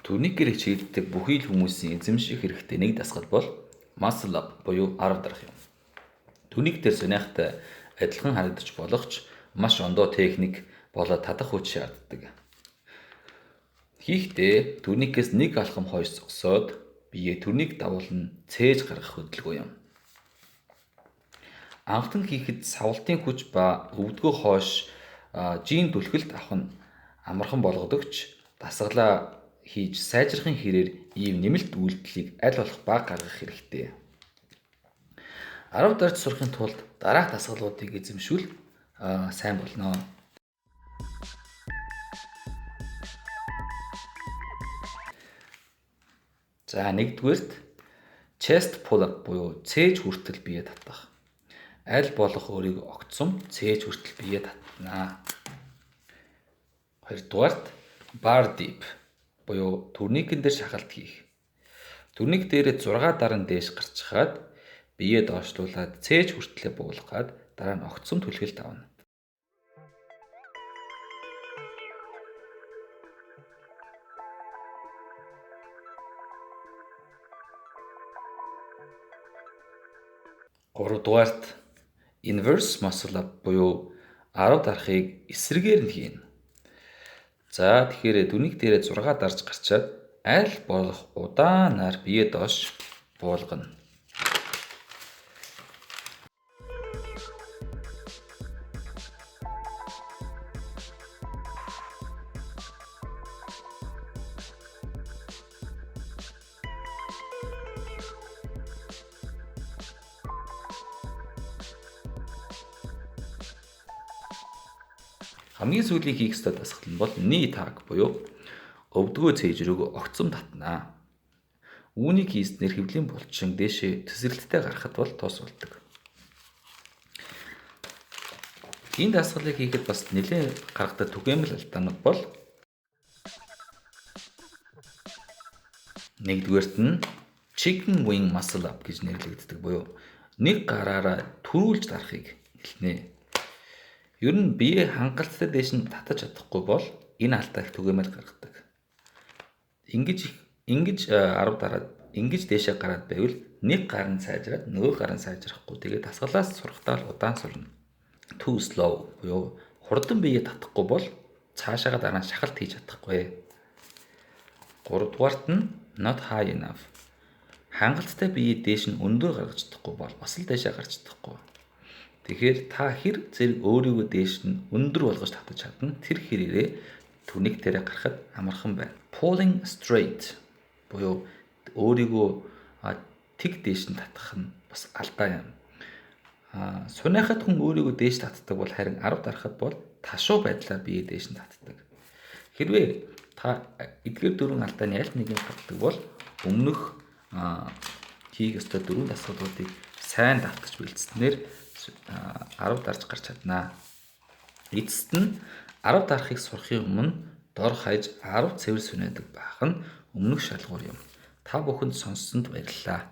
Түүнийгээр хичээлдэг бүхий л хүмүүсийн эзэмших хэрэгтэй нэг дасгал бол muscle up буюу 10 дарах юм. Түүнийг дээр сониахтай адилхан харагдаж болох ч маш ондоо техник болоод татах хүч шаарддаг. Хийхдээ түүнийгээс нэг алхам хойш зогсоод биеэ түүнийг дагуулна цээж гаргах хөдөлгөөн юм. Анхтан хийхэд савлтын хүч ба өвдгөө хойш жин түлхэлт авах нь амархан болгодогч дасгалаа хийж сайжрахын хэрээр ийм нэмэлт үйлдэлийг аль болох бага гаргах хэрэгтэй. 10 дарж сурахын тулд дараах дасгалуудыг эзэмшүүл сайн болно. За нэгдүгээрт chest pull up буюу цээж хүртэл бие татах. Аль болох өөрийгөө огцом цээж хүртэл бие татнаа. Хоёрдугаарт bar dip буюу турникэн дээр шахалт хийх. Турник дээр 6 дараа нь дээш гарч хаад биеэ доошлуулад цээж хүртлээр буулгаад дараа нь огцом түлхэлт авна. Гуравдугаарт inverse muscle up буюу 10 дарахыг эсрэгээр нь хийнэ. За тэгэхээр дүнийг дээрээ 6 дарж гарчаад аль болох удаанаар бие доош буулгана. Хамгийн сүүлийн хийх ёстой дасгал нь бол knee tag буюу өвдгөө цээж рүүгээ огцом татнаа. Үүнийг хийснээр хэвлийн булчин дээшээ тесрэлттэй гарахад бол тус болдог. Энэ дасгалыг хийхэд бас нэлээд гаргадаг түгээмэл алдаанууд бол нэгдүгээрт нь chicken wing muscle up гэж нэрлэгддэг буюу нэг гараараа түрүүлж дарахыг хэлнэ. Ер нь бие хангалттай дээш нь татаж чадахгүй бол энэ алдаа их түгээмэл гаргадаг. Ингэж 10 дараад ингэж дээшээ гараад байвал нэг гар нь сайжраад нөгөө гар нь сайжрахгүй. Тэгээд дасгалаас сурахтаа л удаан сурна. Too slow буюу хурдан бие татахгүй бол цаашаага дараа нь шахалт хийж чадахгүй. Гуравдугаарт нь not high enough. Хангалттай бие дээш нь өндөр гаргаж чадахгүй бол бас л дээшээ гарч чадахгүй. Тэгэхээр та хэр зэрэг өөрийгөө дээш нь өндөр болгож татаж чадна тэр хэрээрээ түүнийг дээрээ гарахад амархан байна. Pulling straight буюу өөрийгөө тэг дээш нь татах нь бас алдаа юм. Сунаахад хүн өөрийгөө дээш татдаг бол харин 10 дарахад бол ташуу байдлаар бие дээш нь татдаг. Хэрвээ та эдгээр дөрвөн алдааны аль нэгийг татдаг бол өмнөх хийх ёстой дөрвөн дасгалуудыг сайн давтаж бэлдснээр 10 дарж гарч чаднаа. Эцэст нь 10 дарахыг сурахын өмнө дор хаяж 10 цэвэр сүнэдэг байх нь өмнөх шалгуур юм. Та бүхэнд сонссонд баярлалаа.